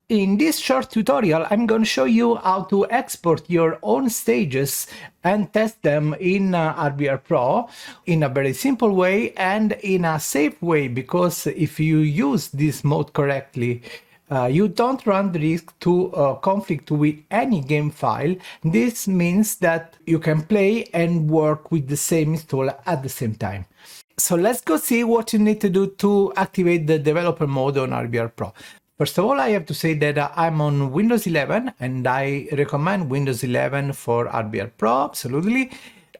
In this short tutorial, I'm going to show you how to export your own stages and test them in RBRPro in a very simple way and in a safe way, because if you use this mode correctly, you don't run the risk to conflict with any game file. This means that you can play and work with the same installer at the same time. So let's go see what you need to do to activate the developer mode on RBRPro. First of all, I have to say that I'm on Windows 11 and I recommend Windows 11 for RBRPro, absolutely.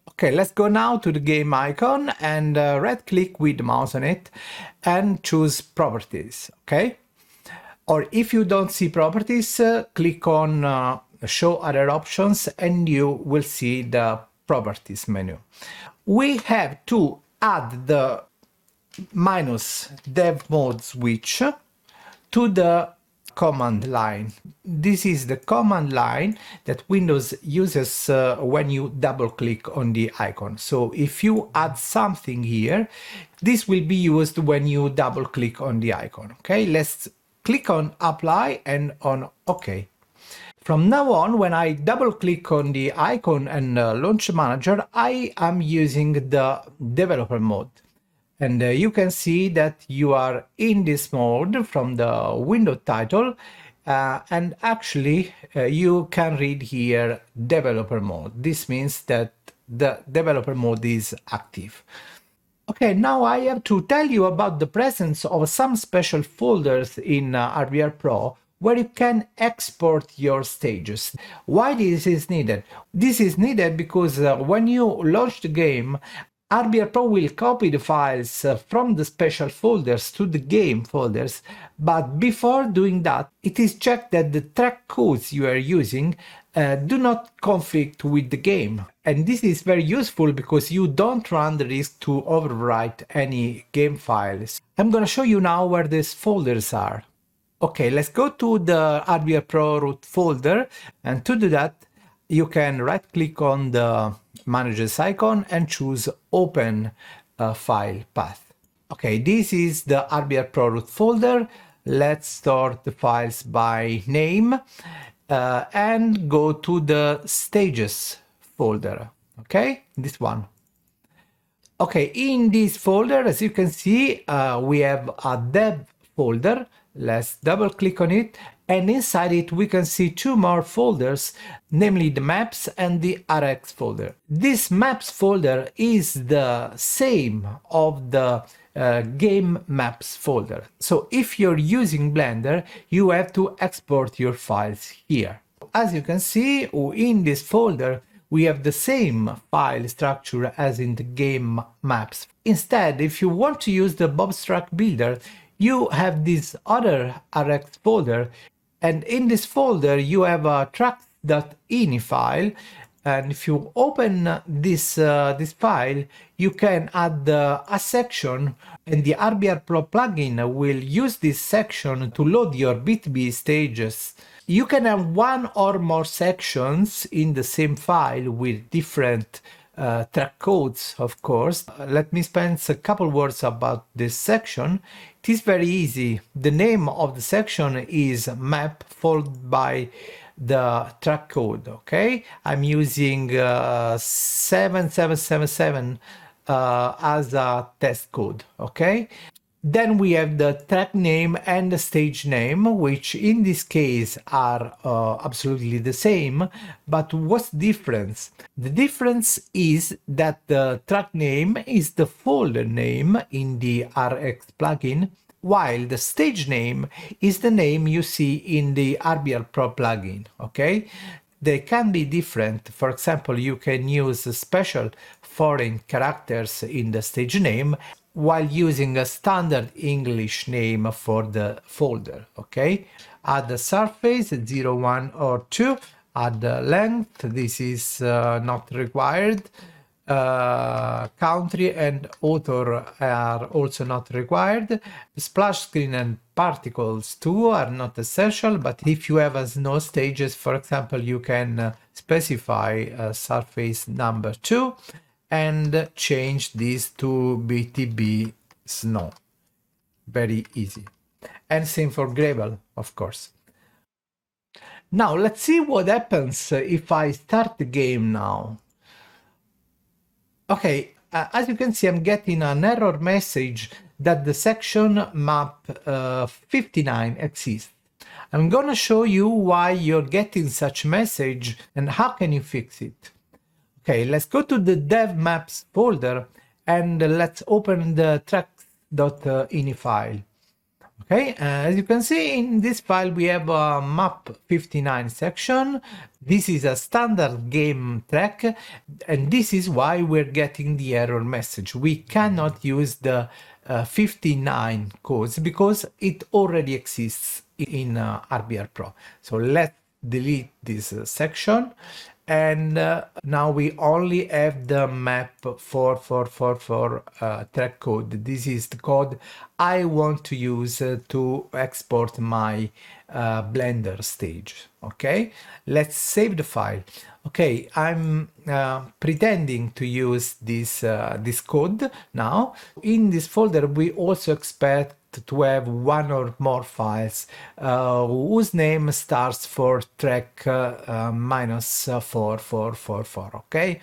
Okay, let's go now to the game icon and right click with the mouse on it and choose properties, okay? Or if you don't see properties, click on show other options and you will see the properties menu. We have to add the -dev mode switch to the command line. This is the command line that Windows uses when you double click on the icon. So if you add something here, this will be used when you double click on the icon. Okay, let's click on apply and on OK. From now on, when I double click on the icon and launch manager, I am using the developer mode. And you can see that you are in this mode from the window title, and actually you can read here developer mode. This means that the developer mode is active. Okay, now I have to tell you about the presence of some special folders in RBRPro where you can export your stages. Why this is needed? This is needed because when you launch the game, RBRPro will copy the files from the special folders to the game folders, but before doing that, it is checked that the track codes you are using do not conflict with the game. And this is very useful because you don't run the risk to overwrite any game files. I'm gonna show you now where these folders are. Okay, let's go to the RBRPro root folder, and to do that, you can right click on the manager's icon and choose open file path. Okay, this is the RBRPro root folder. Let's sort the files by name and go to the stages folder. Okay, this one. Okay, in this folder, as you can see, we have a dev folder. Let's double click on it, and inside it we can see two more folders, namely the maps and the RX folder. This maps folder is the same of the game maps folder. So if you're using Blender, you have to export your files here. As you can see, in this folder we have the same file structure as in the game maps. Instead, if you want to use the Bobstrack builder, you have this other RX folder, and in this folder you have a tracks.ini file, and if you open this file, you can add a section, and the RBRPro plugin will use this section to load your BTB stages. You can have one or more sections in the same file with different track codes, of course. Let me spend a couple words about this section. It is very easy. The name of the section is map followed by the track code, okay? I'm using 7777 as a test code, okay? Then we have the track name and the stage name, which in this case are absolutely the same. But what's the difference? The difference is that the track name is the folder name in the RX plugin, while the stage name is the name you see in the RBRPro plugin, okay? They can be different. For example, you can use special foreign characters in the stage name while using a standard English name for the folder, okay? Add the surface 0, 1 or 2, add the length, this is not required. Country and author are also not required. Splash screen and particles too are not essential, but if you have a snow stages, for example, you can specify surface number 2 and change this to BTB snow. Very easy. And same for gravel, of course. Now let's see what happens if I start the game now. Okay, as you can see, I'm getting an error message that the section map 59 exists. I'm gonna show you why you're getting such message and how can you fix it. Okay, let's go to the dev maps folder and let's open the tracks.ini file. Okay, as you can see in this file we have a map 59 section. This is a standard game track and this is why we're getting the error message. We cannot use the 59 codes because it already exists in RBRPro. So let's delete this section and now we only have the map 4444 track code. This is the code I want to use to export my Blender stage. Okay, let's save the file. Okay, I'm pretending to use this code now. In this folder we also expect to have one or more files whose name starts for track -4444. Okay,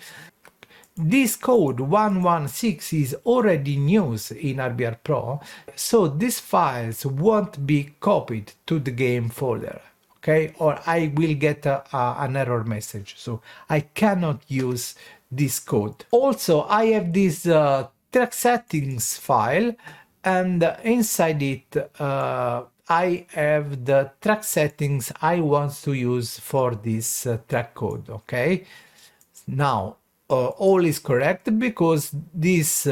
this code 116 is already in use in RBRPro, so these files won't be copied to the game folder. Okay, or I will get an error message, so I cannot use this code. Also, I have this track settings file, and inside it I have the track settings I want to use for this track code. Okay, now all is correct because this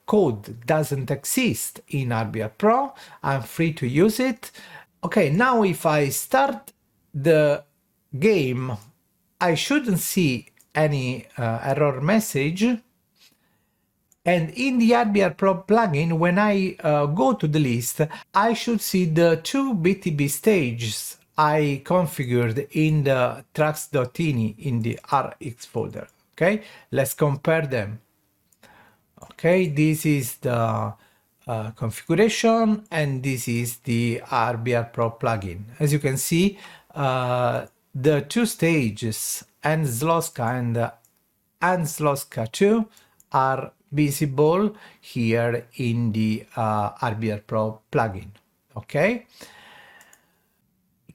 code doesn't exist in RBRPro. I'm free to use it. Okay, now if I start the game, I shouldn't see any error message. And in the RBRPro plugin, when I go to the list, I should see the two BTB stages I configured in the tracks.ini in the RX folder. Okay, let's compare them. Okay, this is the configuration and this is the RBRPro plugin. As you can see, the two stages, Ansloska and Ansloska 2, are visible here in the RBRPro plugin. Okay.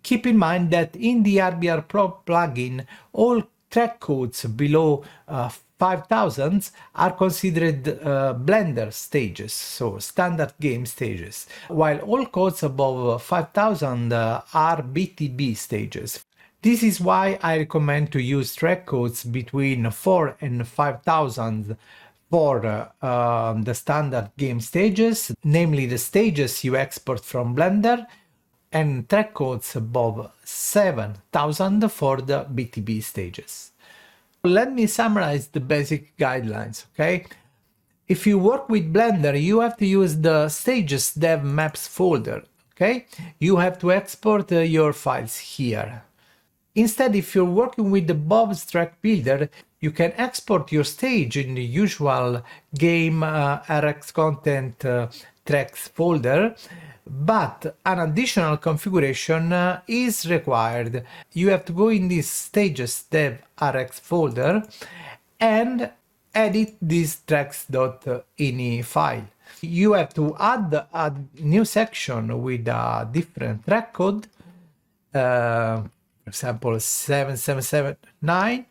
Keep in mind that in the RBRPro plugin, all track codes below 5000 are considered Blender stages, so standard game stages, while all codes above 5000 are BTB stages. This is why I recommend to use track codes between 4 and 5000 for the standard game stages, namely the stages you export from Blender, and track codes above 7000 for the BTB stages. Let me summarize the basic guidelines, okay? If you work with Blender, you have to use the stages dev maps folder, okay? You have to export your files here. Instead, if you're working with the Bob's Track Builder, you can export your stage in the usual game RX content tracks folder, but an additional configuration is required. You have to go in this stages dev RX folder and edit this tracks.ini file. You have to add a new section with a different track code, for example 7779.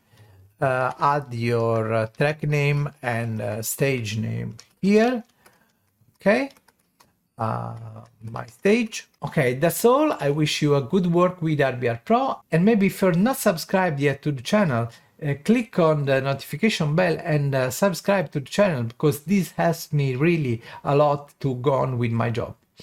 Add your track name and stage name here. Okay, my stage. Okay, that's all. I wish you a good work with RBRPro, and maybe if you're not subscribed yet to the channel, click on the notification bell and subscribe to the channel, because this helps me really a lot to go on with my job.